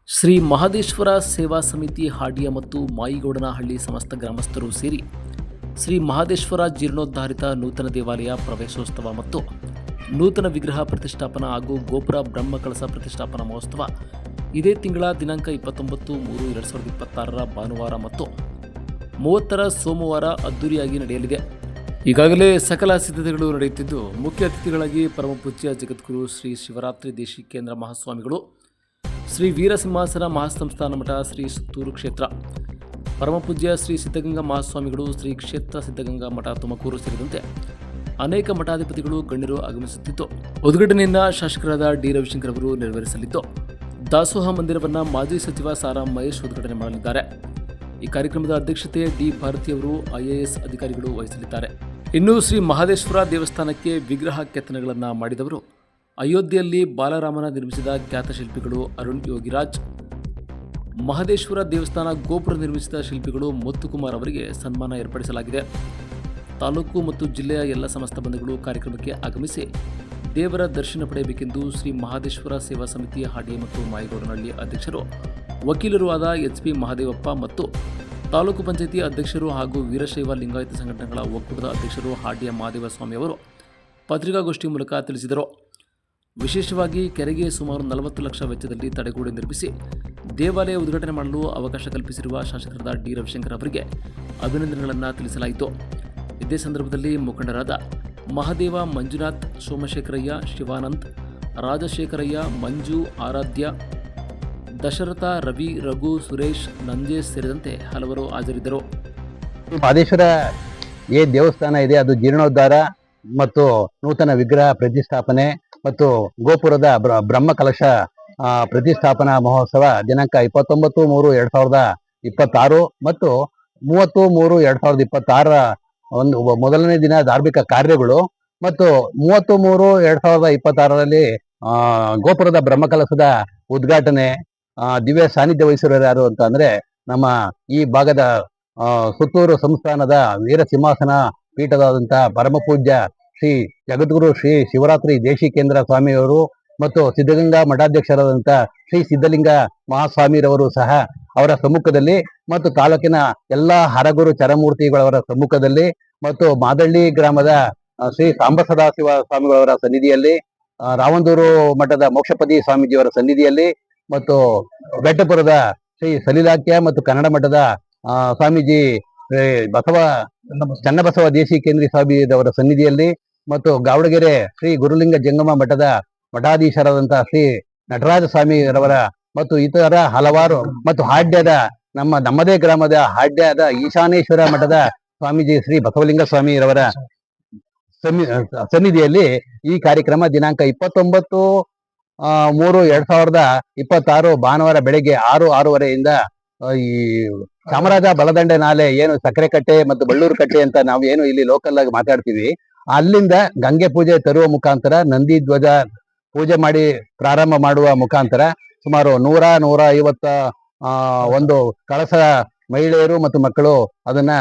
ಶ್ರೀ ಮಹದೇಶ್ವರ ಸೇವಾ ಸಮಿತಿ ಹಾಡಿಯ ಮತ್ತು ಮಾಯಿಗೌಡನಹಳ್ಳಿ ಸಮಸ್ತ ಗ್ರಾಮಸ್ಥರು ಸೇರಿ ಶ್ರೀ ಮಹದೇಶ್ವರ ಜೀರ್ಣೋದ್ಧಾರಿತ ನೂತನ ದೇವಾಲಯ ಪ್ರವೇಶೋತ್ಸವ ಮತ್ತು ನೂತನ ವಿಗ್ರಹ ಪ್ರತಿಷ್ಠಾಪನಾ ಹಾಗೂ ಗೋಪುರ ಬ್ರಹ್ಮಕಳಸ ಪ್ರತಿಷ್ಠಾಪನಾ ಮಹೋತ್ಸವ ಇದೇ ತಿಂಗಳ ದಿನಾಂಕ 29/3/2026 ಭಾನುವಾರ ಮತ್ತು 30 ಸೋಮವಾರ ಅದ್ದೂರಿಯಾಗಿ ನಡೆಯಲಿದೆ. ಈಗಾಗಲೇ ಸಕಲ ಸಿದ್ಧತೆಗಳು ನಡೆಯುತ್ತಿದ್ದು, ಮುಖ್ಯ ಅತಿಥಿಗಳಾಗಿ ಪರಮಪೂಜ್ಯ ಜಗದ್ಗುರು ಶ್ರೀ ಶಿವರಾತ್ರಿ ದೇಶಿಕೇಂದ್ರ ಮಹಾಸ್ವಾಮಿಗಳು, ಶ್ರೀ ವೀರಸಿಂಹಾಸನ ಮಹಾಸಂಸ್ಥಾನ ಮಠ ಶ್ರೀ ಸುತ್ತೂರು ಕ್ಷೇತ್ರ, ಪರಮಪೂಜ್ಯ ಶ್ರೀ ಸಿದ್ಧಗಂಗಾ ಮಹಾಸ್ವಾಮಿಗಳು, ಶ್ರೀ ಕ್ಷೇತ್ರ ಸಿದ್ಧಗಂಗಾ ಮಠ ತುಮಕೂರು ಸೇರಿದಂತೆ ಅನೇಕ ಮಠಾಧಿಪತಿಗಳು ಗಣ್ಯರು ಆಗಮಿಸುತ್ತಿದ್ದು, ಉದ್ಘಾಟನೆಯನ್ನು ಶಾಸಕರಾದ ಡಿ ರವಿಶಂಕರ್ ಅವರು ನೆರವೇರಿಸಲಿದ್ದು, ದಾಸೋಹ ಮಂದಿರವನ್ನು ಮಾಜಿ ಸಚಿವ ಸಾರಾ ಮಹೇಶ್ ಉದ್ಘಾಟನೆ ಮಾಡಲಿದ್ದಾರೆ. ಈ ಕಾರ್ಯಕ್ರಮದ ಅಧ್ಯಕ್ಷತೆ ಡಿ ಭಾರತಿ ಅವರು IAS ಅಧಿಕಾರಿಗಳು ವಹಿಸಲಿದ್ದಾರೆ. ಇನ್ನು ಶ್ರೀ ಮಹದೇಶ್ವರ ದೇವಸ್ಥಾನಕ್ಕೆ ವಿಗ್ರಹ ಕೆತ್ತನೆಗಳನ್ನು ಮಾಡಿದವರು ಅಯೋಧ್ಯೆಯಲ್ಲಿ ಬಾಲರಾಮನ ನಿರ್ಮಿಸಿದ ಖ್ಯಾತ ಶಿಲ್ಪಿಗಳು ಅರುಣ್ ಯೋಗಿರಾಜ್, ಮಹದೇಶ್ವರ ದೇವಸ್ಥಾನ ಗೋಪುರ ನಿರ್ಮಿಸಿದ ಶಿಲ್ಪಿಗಳು ಮುತ್ತುಕುಮಾರ್ ಅವರಿಗೆ ಸನ್ಮಾನ ಏರ್ಪಡಿಸಲಾಗಿದೆ. ತಾಲೂಕು ಮತ್ತು ಜಿಲ್ಲೆಯ ಎಲ್ಲ ಸಮಸ್ತ ಬಂಧುಗಳು ಕಾರ್ಯಕ್ರಮಕ್ಕೆ ಆಗಮಿಸಿ ದೇವರ ದರ್ಶನ ಪಡೆಯಬೇಕೆಂದು ಶ್ರೀ ಮಹದೇಶ್ವರ ಸೇವಾ ಸಮಿತಿ ಹಾಡಿ ಮತ್ತು ಮಾಯಿಗೌಡನಹಳ್ಳಿ ಅಧ್ಯಕ್ಷರು, ವಕೀಲರು ಆದ HP ಮಹದೇವಪ್ಪ ಮತ್ತು ತಾಲೂಕು ಪಂಚಾಯಿತಿ ಅಧ್ಯಕ್ಷರು ಹಾಗೂ ವೀರಶೈವ ಲಿಂಗಾಯತ ಸಂಘಟನೆಗಳ ಒಕ್ಕೂಟದ ಅಧ್ಯಕ್ಷರು ಹಾಡಿಯ ಮಹಾದೇವ ಸ್ವಾಮಿ ಅವರು ಪತ್ರಿಕಾಗೋಷ್ಠಿ ಮೂಲಕ ತಿಳಿಸಿದರು. ವಿಶೇಷವಾಗಿ ಕೆರೆಗೆ ಸುಮಾರು 40 ಲಕ್ಷ ವೆಚ್ಚದಲ್ಲಿ ತಡೆಗೋಡೆ ನಿರ್ಮಿಸಿ ದೇವಾಲಯ ಉದ್ಘಾಟನೆ ಮಾಡಲು ಅವಕಾಶ ಕಲ್ಪಿಸಿರುವ ಶಾಸಕರಾದ ಡಿ ರವಿಶಂಕರ್ ಅವರಿಗೆ ಅಭಿನಂದನೆಗಳನ್ನು ತಿಳಿಸಲಾಯಿತು. ಇದೇ ಸಂದರ್ಭದಲ್ಲಿ ಮುಖಂಡರಾದ ಮಹದೇವ, ಮಂಜುನಾಥ್, ಸೋಮಶೇಖರಯ್ಯ, ಶಿವಾನಂದ್, ರಾಜಶೇಖರಯ್ಯ, ಮಂಜು, ಆರಾಧ್ಯ, ದಶರಥ, ರವಿ, ರಘು, ಸುರೇಶ್, ನಂಜೇಶ್ ಸೇರಿದಂತೆ ಹಲವರು ಹಾಜರಿದ್ದರು. ಮಹದೇಶ್ವರ ದೇವಸ್ಥಾನ ಇದೆ, ಅದು ಜೀರ್ಣೋದ್ಧಾರ ಮತ್ತು ನೂತನ ವಿಗ್ರಹ ಪ್ರತಿಷ್ಠಾಪನೆ ಮತ್ತು ಗೋಪುರದ ಬ್ರಹ್ಮಕಲಶ ಪ್ರತಿಷ್ಠಾಪನಾ ಮಹೋತ್ಸವ ದಿನಾಂಕ 29/3/2026 ಮತ್ತು 30/3/2026 ಒಂದು ಮೊದಲನೇ ದಿನ ಧಾರ್ಮಿಕ ಕಾರ್ಯಗಳು ಮತ್ತು 30/3/2026ರಲ್ಲಿ ಗೋಪುರದ ಬ್ರಹ್ಮಕಲಶದ ಉದ್ಘಾಟನೆ. ದಿವ್ಯ ಸಾನ್ನಿಧ್ಯ ವಹಿಸಿರೋರು ಯಾರು ಅಂತ ಅಂದ್ರೆ ನಮ್ಮ ಈ ಭಾಗದ ಸುತ್ತೂರು ಸಂಸ್ಥಾನದ ವೀರಸಿಂಹಾಸನ ಪೀಠದಾದಂತಹ ಪರಮಪೂಜ್ಯ ಶ್ರೀ ಜಗದ್ಗುರು ಶ್ರೀ ಶಿವರಾತ್ರಿ ದೇಶಿಕೇಂದ್ರ ಸ್ವಾಮಿಯವರು ಮತ್ತು ಸಿದ್ಧಗಂಗಾ ಮಠಾಧ್ಯಕ್ಷರಾದಂಥ ಶ್ರೀ ಸಿದ್ಧಲಿಂಗ ಮಹಾಸ್ವಾಮಿರವರು ಸಹ ಅವರ ಸಮ್ಮುಖದಲ್ಲಿ ಮತ್ತು ತಾಲೂಕಿನ ಎಲ್ಲ ಹರಗುರು ಚರಮೂರ್ತಿಗಳವರ ಸಮ್ಮುಖದಲ್ಲಿ ಮತ್ತು ಮಾದಳ್ಳಿ ಗ್ರಾಮದ ಶ್ರೀ ಸಾಂಬ ಸದಾಶಿವ ಸ್ವಾಮಿಗಳವರ ಸನ್ನಿಧಿಯಲ್ಲಿ, ರಾವಂದೂರು ಮಠದ ಮೋಕ್ಷಪತಿ ಸ್ವಾಮೀಜಿಯವರ ಸನ್ನಿಧಿಯಲ್ಲಿ ಮತ್ತು ಬೆಟ್ಟಪುರದ ಶ್ರೀ ಸಲಿಲಾಕ್ಯ ಮತ್ತು ಕನ್ನಡ ಮಠದ ಸ್ವಾಮೀಜಿ ಚನ್ನಬಸವ ದೇಶಿಕೇಂದ್ರ ಸ್ವಾಮಿಯವರ ಸನ್ನಿಧಿಯಲ್ಲಿ ಮತ್ತು ಗಾವಡಗೆರೆ ಶ್ರೀ ಗುರುಲಿಂಗ ಜಂಗಮ ಮಠದ ಮಠಾಧೀಶರಾದಂತಹ ಶ್ರೀ ನಟರಾಜ ಸ್ವಾಮಿರವರ ಮತ್ತು ಇತರ ಹಲವಾರು ಮತ್ತು ಹಾಡ್ಯದ ನಮ್ಮದೇ ಗ್ರಾಮದ ಹಾಡ್ಯದ ಈಶಾನೇಶ್ವರ ಮಠದ ಸ್ವಾಮೀಜಿ ಶ್ರೀ ಬಸವಲಿಂಗ ಸ್ವಾಮಿರವರ ಸನ್ನಿಧಿಯಲ್ಲಿ ಈ ಕಾರ್ಯಕ್ರಮ ದಿನಾಂಕ 29/3/2026 ಭಾನುವಾರ ಬೆಳಗ್ಗೆ 6:30ಯಿಂದ ಈ ಚಾಮರಾಜ ಬಲದಂಡೆ ನಾಲೆ ಏನು ಸಕ್ಕರೆ ಕಟ್ಟೆ ಮತ್ತು ಬಳ್ಳೂರು ಕಟ್ಟೆ ಅಂತ ನಾವು ಏನು ಇಲ್ಲಿ ಲೋಕಲ್ ಆಗಿ ಮಾತಾಡ್ತೀವಿ, ಅಲ್ಲಿಂದ ಗಂಗೆ ಪೂಜೆ ತರುವ ಮುಖಾಂತರ ನಂದಿ ಧ್ವಜ ಪೂಜೆ ಮಾಡಿ ಪ್ರಾರಂಭ ಮಾಡುವ ಮುಖಾಂತರ ಸುಮಾರು 150 ಒಂದು ಕಳಸ ಮಹಿಳೆಯರು ಮತ್ತು ಮಕ್ಕಳು ಅದನ್ನ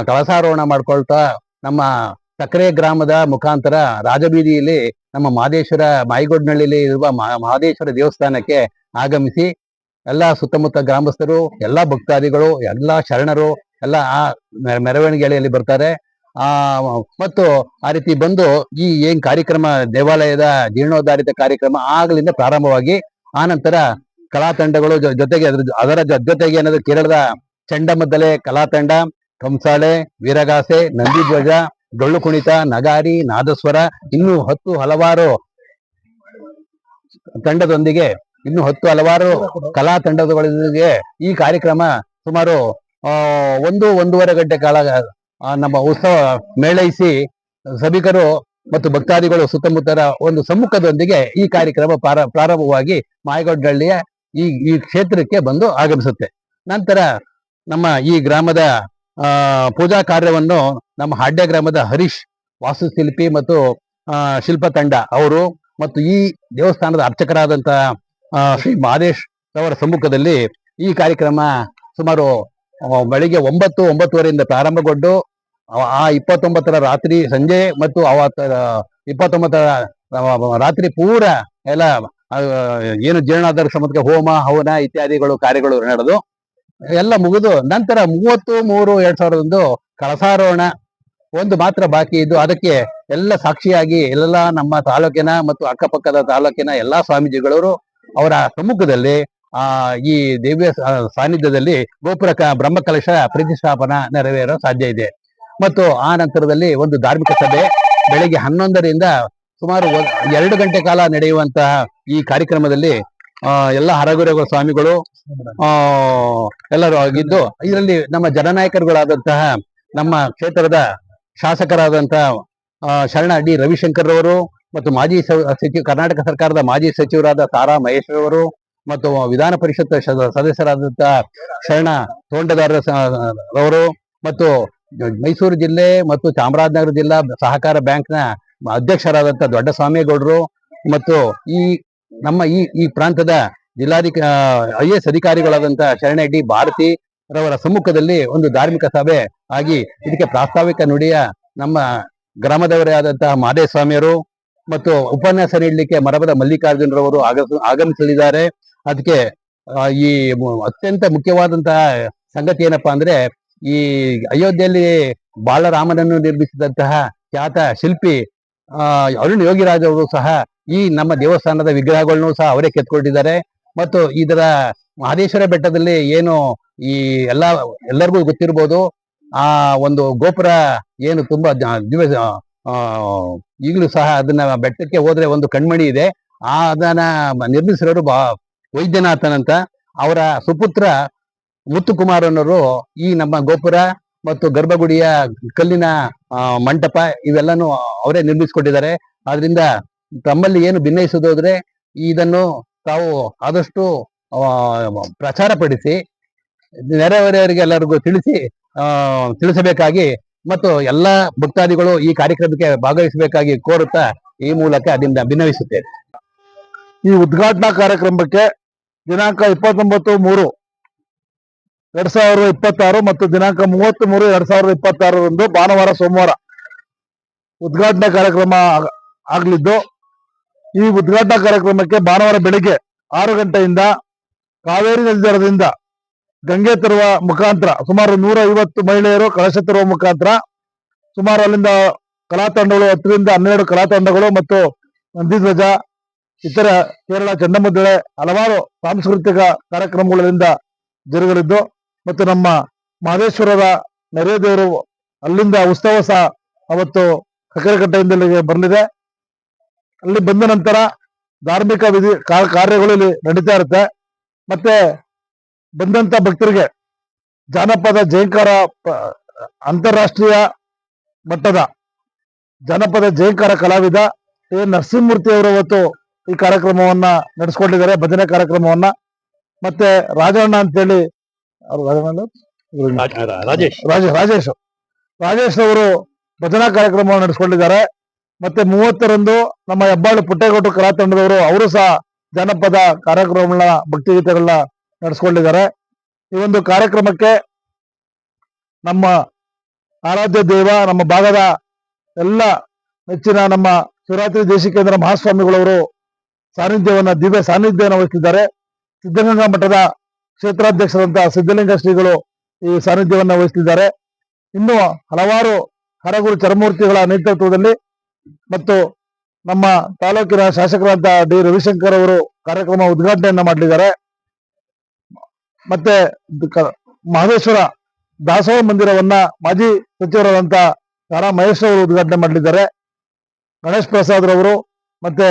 ಕಳಸಾರೋಹಣ ಮಾಡ್ಕೊಳ್ತಾ ನಮ್ಮ ಸಕ್ಕರೆ ಗ್ರಾಮದ ಮುಖಾಂತರ ರಾಜಬೀದಿಯಲ್ಲಿ ನಮ್ಮ ಮಹದೇಶ್ವರ ಮಾಯಿಗೌಡನಹಳ್ಳಿಯಲ್ಲಿ ಇರುವ ಮಹದೇಶ್ವರ ದೇವಸ್ಥಾನಕ್ಕೆ ಆಗಮಿಸಿ ಎಲ್ಲ ಸುತ್ತಮುತ್ತ ಗ್ರಾಮಸ್ಥರು, ಎಲ್ಲ ಭಕ್ತಾದಿಗಳು, ಎಲ್ಲ ಶರಣರು ಎಲ್ಲ ಆ ಮೆರವಣಿಗೆಯಲ್ಲಿ ಬರ್ತಾರೆ. ಮತ್ತು ಆ ರೀತಿ ಬಂದು ಈ ಏನ್ ಕಾರ್ಯಕ್ರಮ ದೇವಾಲಯದ ಜೀರ್ಣೋದ್ಧಾರಿತ ಕಾರ್ಯಕ್ರಮ ಆಗ್ಲಿಂದ ಪ್ರಾರಂಭವಾಗಿ ಆನಂತರ ಕಲಾ ತಂಡಗಳು ಜೊತೆಗೆ ಅದರ ಜೊತೆಗೆ ಏನದು ಕೇರಳದ ಚಂಡಮದ್ದಲೆ ಕಲಾ ತಂಡ, ಕಂಸಾಳೆ, ವೀರಗಾಸೆ, ನಂದಿಧ್ವಜ, ಡೊಳ್ಳು ಕುಣಿತ, ನಗಾರಿ, ನಾದಸ್ವರ ಇನ್ನೂ 10 ಹಲವಾರು ತಂಡದೊಂದಿಗೆ ಇನ್ನು 10 ಹಲವಾರು ಕಲಾ ತಂಡದೊಂದಿಗೆ ಈ ಕಾರ್ಯಕ್ರಮ ಸುಮಾರು 1-1.5 ಗಂಟೆ ಕಾಲ ನಮ್ಮ ಉತ್ಸವ ಮೇಳೈಸಿ ಸಭಿಕರು ಮತ್ತು ಭಕ್ತಾದಿಗಳು ಸುತ್ತಮುತ್ತಲ ಒಂದು ಸಮ್ಮುಖದೊಂದಿಗೆ ಈ ಕಾರ್ಯಕ್ರಮ ಪ್ರಾರಂಭವಾಗಿ ಮಾಯಿಗೌಡನಹಳ್ಳಿಯ ಈ ಕ್ಷೇತ್ರಕ್ಕೆ ಬಂದು ಆಗಮಿಸುತ್ತೆ. ನಂತರ ನಮ್ಮ ಈ ಗ್ರಾಮದ ಪೂಜಾ ಕಾರ್ಯವನ್ನು ನಮ್ಮ ಹಾಡ್ಯ ಗ್ರಾಮದ ಹರೀಶ್ ವಾಸ್ತುಶಿಲ್ಪಿ ಮತ್ತು ಶಿಲ್ಪ ತಂಡ ಅವರು ಮತ್ತು ಈ ದೇವಸ್ಥಾನದ ಅರ್ಚಕರಾದಂತಹ ಶ್ರೀ ಮಹದೇಶ್ ಅವರ ಸಮ್ಮುಖದಲ್ಲಿ ಈ ಕಾರ್ಯಕ್ರಮ ಸುಮಾರು ಬೆಳಿಗ್ಗೆ 9-9:30ರಿಂದ ಪ್ರಾರಂಭಗೊಂಡು ಆ 29ರ ರಾತ್ರಿ ಸಂಜೆ ಮತ್ತು 29ರ ರಾತ್ರಿ ಪೂರ ಎಲ್ಲ ಏನು ಜೀರ್ಣೋದ್ಧಾರ ಸಂಬಂಧಕ್ಕೆ ಹೋಮ ಹವನ ಇತ್ಯಾದಿಗಳು ಕಾರ್ಯಗಳು ನಡೆದು ಎಲ್ಲ ಮುಗಿದು ನಂತರ 30/3/2001 ಕಳಸಾರೋಹಣ ಒಂದು ಮಾತ್ರ ಬಾಕಿ ಇದ್ದು ಅದಕ್ಕೆ ಎಲ್ಲ ಸಾಕ್ಷಿಯಾಗಿ ಎಲ್ಲ ನಮ್ಮ ತಾಲೂಕಿನ ಮತ್ತು ಅಕ್ಕಪಕ್ಕದ ತಾಲೂಕಿನ ಎಲ್ಲಾ ಸ್ವಾಮೀಜಿಗಳವರು ಅವರ ಸಮ್ಮುಖದಲ್ಲಿ ಈ ದಿವ್ಯ ಸಾನ್ನಿಧ್ಯದಲ್ಲಿ ಗೋಪುರ ಬ್ರಹ್ಮಕಲಶ ಪ್ರತಿಷ್ಠಾಪನಾ ನೆರವೇರೋ ಸಾಧ್ಯ ಇದೆ. ಮತ್ತು ಆ ನಂತರದಲ್ಲಿ ಒಂದು ಧಾರ್ಮಿಕ ಸಭೆ ಬೆಳಿಗ್ಗೆ 11ರಿಂದ ಸುಮಾರು 2 ಗಂಟೆ ಕಾಲ ನಡೆಯುವಂತಹ ಈ ಕಾರ್ಯಕ್ರಮದಲ್ಲಿ ಎಲ್ಲ ಹರಗುರವ ಸ್ವಾಮಿಗಳು ಎಲ್ಲರೂ ಆಗಿದ್ದು ಇದರಲ್ಲಿ ನಮ್ಮ ಜನನಾಯಕರುಗಳಾದಂತಹ ನಮ್ಮ ಕ್ಷೇತ್ರದ ಶಾಸಕರಾದಂತಹ ಶರಣ ಡಿ ರವಿಶಂಕರ್ ಅವರು ಮತ್ತು ಮಾಜಿ ಸಚಿವ ಕರ್ನಾಟಕ ಸರ್ಕಾರದ ಮಾಜಿ ಸಚಿವರಾದ ತಾರಾ ಮಹೇಶ್ವರ್ ಅವರು ಮತ್ತು ವಿಧಾನ ಪರಿಷತ್ ಸದಸ್ಯರಾದಂತಹ ಶರಣ ತೋಂಟದಾರ ಅವರು ಮತ್ತು ಮೈಸೂರು ಜಿಲ್ಲೆ ಮತ್ತು ಚಾಮರಾಜನಗರ ಜಿಲ್ಲಾ ಸಹಕಾರ ಬ್ಯಾಂಕ್ನ ಅಧ್ಯಕ್ಷರಾದಂತಹ ದೊಡ್ಡ ಸ್ವಾಮಿಗೌಡರು ಮತ್ತು ಈ ನಮ್ಮ ಈ ಪ್ರಾಂತದ IAS ಅಧಿಕಾರಿಗಳಾದಂತಹ ಶರಣ ಡಿ ಭಾರತಿ ರವರ ಸಮ್ಮುಖದಲ್ಲಿ ಒಂದು ಧಾರ್ಮಿಕ ಸಭೆ ಆಗಿ ಇದಕ್ಕೆ ಪ್ರಾಸ್ತಾವಿಕ ನುಡಿಯ ನಮ್ಮ ಗ್ರಾಮದವರೇ ಆದಂತಹ ಮಹದೇವ ಸ್ವಾಮಿಯರು ಮತ್ತು ಉಪನ್ಯಾಸ ನೀಡಲಿಕ್ಕೆ ಮರಬದ ಮಲ್ಲಿಕಾರ್ಜುನರವರು ಆಗಮಿಸಲಿದ್ದಾರೆ. ಅದಕ್ಕೆ ಈ ಅತ್ಯಂತ ಮುಖ್ಯವಾದಂತಹ ಸಂಗತಿ ಏನಪ್ಪಾ ಅಂದ್ರೆ ಈ ಅಯೋಧ್ಯೆಯಲ್ಲಿ ಬಾಲರಾಮನನ್ನು ನಿರ್ಮಿಸಿದಂತಹ ಖ್ಯಾತ ಶಿಲ್ಪಿ ಅರುಣ್ ಯೋಗಿರಾಜ್ ಅವರು ಸಹ ಈ ನಮ್ಮ ದೇವಸ್ಥಾನದ ವಿಗ್ರಹಗಳನ್ನು ಸಹ ಅವರೇ ಕೆತ್ಕೊಂಡಿದ್ದಾರೆ. ಮತ್ತು ಇದರ ಮಹದೇಶ್ವರ ಬೆಟ್ಟದಲ್ಲಿ ಏನು ಈ ಎಲ್ಲರಿಗೂ ಗೊತ್ತಿರ್ಬೋದು, ಆ ಒಂದು ಗೋಪುರ ಏನು ತುಂಬಾ ಈಗಲೂ ಸಹ ಅದನ್ನ ಬೆಟ್ಟಕ್ಕೆ ಹೋದ್ರೆ ಒಂದು ಕಣ್ಮಣಿ ಇದೆ. ಅದನ್ನ ನಿರ್ಮಿಸಿರೋರು ವೈದ್ಯನಾಥನ್ ಅಂತ. ಅವರ ಸುಪುತ್ರ ಮುತ್ತುಕುಮಾರ್ ಅನ್ನೋರು ಈ ನಮ್ಮ ಗೋಪುರ ಮತ್ತು ಗರ್ಭಗುಡಿಯ ಕಲ್ಲಿನ ಮಂಟಪ ಇವೆಲ್ಲನೂ ಅವರೇ ನಿರ್ಮಿಸಿಕೊಟ್ಟಿದ್ದಾರೆ. ಆದ್ರಿಂದ ತಮ್ಮಲ್ಲಿ ಏನು ಭಿನ್ನಯಿಸೋದಾದ್ರೆ ಇದನ್ನು ತಾವು ಆದಷ್ಟು ಪ್ರಚಾರ ಪಡಿಸಿ ನೆರೆಹೊರೆಯವರಿಗೆ ಎಲ್ಲರಿಗೂ ತಿಳಿಸಬೇಕಾಗಿ ಮತ್ತು ಎಲ್ಲಾ ಭಕ್ತಾದಿಗಳು ಈ ಕಾರ್ಯಕ್ರಮಕ್ಕೆ ಭಾಗವಹಿಸಬೇಕಾಗಿ ಕೋರುತ್ತಾ ಈ ಮೂಲಕ ಅದರಿಂದ ಭಿನ್ನವಿಸುತ್ತೇನೆ. ಈ ಉದ್ಘಾಟನಾ ಕಾರ್ಯಕ್ರಮಕ್ಕೆ ದಿನಾಂಕ 29/3/2026 ಮತ್ತು ದಿನಾಂಕ 30/3/2026 ಭಾನುವಾರ ಸೋಮವಾರ ಉದ್ಘಾಟನಾ ಕಾರ್ಯಕ್ರಮ ಆಗಲಿದ್ದು, ಈ ಉದ್ಘಾಟನಾ ಕಾರ್ಯಕ್ರಮಕ್ಕೆ ಭಾನುವಾರ ಬೆಳಿಗ್ಗೆ 6 ಗಂಟೆಯಿಂದ ಕಾವೇರಿ ನದಿ ದಡದಿಂದ ಗಂಗೆ ತರುವ ಮುಖಾಂತರ ಸುಮಾರು 150 ಮಹಿಳೆಯರು ಕಳಶ ತರುವ ಮುಖಾಂತರ ಸುಮಾರು ಅಲ್ಲಿಂದ ಕಲಾ ತಂಡಗಳು 10ರಿಂದ 12 ಕಲಾ ತಂಡಗಳು ಮತ್ತು ನಂದಿಧ್ವಜ ಇತರ ಕೇರಳ ಚಂಡಮುದ್ದರೆ ಹಲವಾರು ಸಾಂಸ್ಕೃತಿಕ ಕಾರ್ಯಕ್ರಮಗಳಿಂದ ಜರುಗಲಿದ್ದು ಮತ್ತು ನಮ್ಮ ಮಹದೇಶ್ವರರ ನೆರೆ ದೇವರು ಅಲ್ಲಿಂದ ಉತ್ಸವ ಸಹ ಅವತ್ತು ಸಕ್ಕರೆಕಟ್ಟೆಯಿಂದ ಇಲ್ಲಿಗೆ ಬರಲಿದೆ. ಅಲ್ಲಿ ಬಂದ ನಂತರ ಧಾರ್ಮಿಕ ವಿಧಿ ಕಾರ್ಯಗಳು ಇಲ್ಲಿ ನಡೀತಾ ಇರುತ್ತೆ. ಮತ್ತೆ ಬಂದಂತ ಭಕ್ತರಿಗೆ ಜಾನಪದ ಜಯಂಕಾರ ಅಂತಾರಾಷ್ಟ್ರೀಯ ಮಟ್ಟದ ಜಾನಪದ ಜಯಂಕಾರ ಕಲಾವಿದ ನರಸಿಂಹಮೂರ್ತಿ ಅವರು ಇವತ್ತು ಈ ಕಾರ್ಯಕ್ರಮವನ್ನ ನಡೆಸ್ಕೊಂಡಿದ್ದಾರೆ, ಭಜನೆ ಕಾರ್ಯಕ್ರಮವನ್ನ. ಮತ್ತೆ ರಾಜಣ್ಣ ಅಂತೇಳಿ ರಾಜೇಶ್ ಅವರು ಭಜನಾ ಕಾರ್ಯಕ್ರಮವನ್ನು ನಡೆಸ್ಕೊಂಡಿದ್ದಾರೆ. ಮತ್ತೆ 30ರಂದು ನಮ್ಮ ಹೆಬ್ಬಾಳು ಪುಟ್ಟೇಗೌಡ ಕಲಾ ತಂಡದವರು ಅವರು ಸಹ ಜಾನಪದ ಕಾರ್ಯಕ್ರಮಗಳನ್ನ ಭಕ್ತಿಗೀತೆಗಳನ್ನ ನಡೆಸ್ಕೊಂಡಿದ್ದಾರೆ. ಈ ಒಂದು ಕಾರ್ಯಕ್ರಮಕ್ಕೆ ನಮ್ಮ ಆರಾಧ್ಯ ದೇವ ನಮ್ಮ ಭಾಗದ ಎಲ್ಲ ನೆಚ್ಚಿನ ನಮ್ಮ ಶಿವರಾತ್ರಿ ದೇಶಿಕೇಂದ್ರ ಮಹಾಸ್ವಾಮಿಗಳವರು ದಿವ್ಯ ಸಾನ್ನಿಧ್ಯವನ್ನು ವಹಿಸಿದ್ದಾರೆ. ಸಿದ್ಧಗಂಗಾ ಮಠದ ಕ್ಷೇತ್ರಾಧ್ಯಕ್ಷರಂತಹ ಸಿದ್ಧಲಿಂಗ ಶ್ರೀಗಳು ಈ ಸಾನ್ನಿಧ್ಯವನ್ನು ವಹಿಸಿದ್ದಾರೆ. ಇನ್ನು ಹಲವಾರು ಹರಗುರು ಚರಮೂರ್ತಿಗಳ ನೇತೃತ್ವದಲ್ಲಿ ಮತ್ತು ನಮ್ಮ ತಾಲೂಕಿನ ಶಾಸಕರಾದ ಡಿ ರವಿಶಂಕರ್ ಅವರು ಕಾರ್ಯಕ್ರಮ ಉದ್ಘಾಟನೆಯನ್ನ ಮಾಡಲಿದ್ದಾರೆ. ಮತ್ತೆ ಮಹದೇಶ್ವರ ದಾಸೋಹ ಮಂದಿರವನ್ನ ಮಾಜಿ ಸಚಿವರಾದಂತ ತಾರಾ ಮಹೇಶ್ ಅವರು ಉದ್ಘಾಟನೆ ಮಾಡಲಿದ್ದಾರೆ. ಗಣೇಶ್ ಪ್ರಸಾದ್ ರವರು ಮತ್ತೆ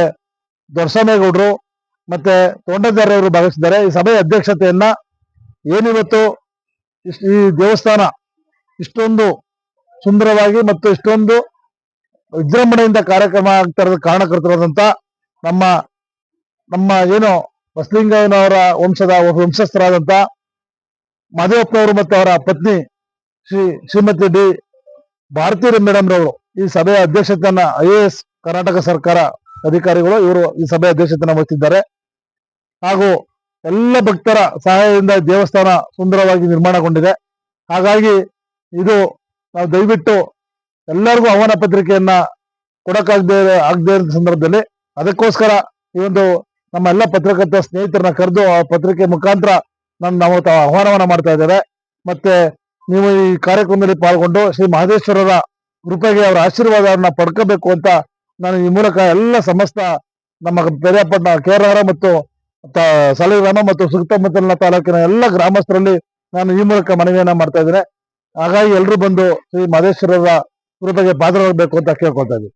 ದೊರಸ್ವಾಮೇಗೌಡರು ಮತ್ತೆ ತೋಂಟದಾರವರು ಭಾಗವಹಿಸಿದ್ದಾರೆ. ಈ ಸಭೆಯ ಅಧ್ಯಕ್ಷತೆಯನ್ನ ಏನಿವತ್ತು ಈ ದೇವಸ್ಥಾನ ಇಷ್ಟೊಂದು ಸುಂದರವಾಗಿ ಮತ್ತು ಇಷ್ಟೊಂದು ವಿಜೃಂಭಣೆಯಿಂದ ಕಾರ್ಯಕ್ರಮ ಆಗ್ತಾ ಕಾರಣಕರ್ತರಾದಂತ ನಮ್ಮ ಏನು ಬಸಲಿಂಗಯ್ಯನವರ ವಂಶಸ್ಥರಾದಂತ ಮಾದೇವಪ್ಪನವರು ಮತ್ತು ಅವರ ಪತ್ನಿ ಶ್ರೀಮತಿ ಡಿ ಭಾರತೀಯ ಮೇಡಮ್ ರವರು ಈ ಸಭೆಯ ಅಧ್ಯಕ್ಷತೆಯನ್ನ IAS ಕರ್ನಾಟಕ ಸರ್ಕಾರ ಅಧಿಕಾರಿಗಳು ಇವರು ಈ ಸಭೆಯ ಅಧ್ಯಕ್ಷತೆಯನ್ನು ವಹಿಸಿದ್ದಾರೆ. ಹಾಗೂ ಎಲ್ಲ ಭಕ್ತರ ಸಹಾಯದಿಂದ ದೇವಸ್ಥಾನ ಸುಂದರವಾಗಿ ನಿರ್ಮಾಣಗೊಂಡಿದೆ. ಹಾಗಾಗಿ ಇದು ನಾವು ದಯವಿಟ್ಟು ಎಲ್ಲರಿಗೂ ಆಹ್ವಾನ ಪತ್ರಿಕೆಯನ್ನ ಕೊಡಕ್ಕಾಗದೇ ಇರೋ ಸಂದರ್ಭದಲ್ಲಿ ಅದಕ್ಕೋಸ್ಕರ ಈ ಒಂದು ನಮ್ಮ ಎಲ್ಲ ಪತ್ರಕರ್ತ ಸ್ನೇಹಿತರನ್ನ ಕರೆದು ಆ ಪತ್ರಿಕೆ ಮುಖಾಂತರ ನಾವು ಆಹ್ವಾನವನ್ನ ಮಾಡ್ತಾ ಇದ್ದೇವೆ. ಮತ್ತೆ ನೀವು ಈ ಕಾರ್ಯಕ್ರಮದಲ್ಲಿ ಪಾಲ್ಗೊಂಡು ಶ್ರೀ ಮಹದೇಶ್ವರರ ಕೃಪೆಗೆ ಅವರ ಆಶೀರ್ವಾದವನ್ನ ಪಡ್ಕೋಬೇಕು ಅಂತ ನಾನು ಈ ಮೂಲಕ ಎಲ್ಲ ಸಮಸ್ತ ನಮ್ಮ ಪೆರಿಯಾಪಟ್ಟಣ ಕೇರಳ ಮತ್ತು ಸಾಲಿಗ್ರಾಮ ಮತ್ತು ಸುತ್ತಮುತ್ತಲಿನ ತಾಲೂಕಿನ ಎಲ್ಲ ಗ್ರಾಮಸ್ಥರಲ್ಲಿ ನಾನು ಈ ಮೂಲಕ ಮನವಿಯನ್ನ ಮಾಡ್ತಾ ಇದ್ದೇನೆ. ಹಾಗಾಗಿ ಎಲ್ಲರೂ ಬಂದು ಶ್ರೀ ಮಹದೇಶ್ವರರ ಕೃಪೆಗೆ ಪಾತ್ರರಾಗಬೇಕು ಅಂತ ಕೇಳ್ಕೊಳ್ತಾ ಇದ್ದೀನಿ.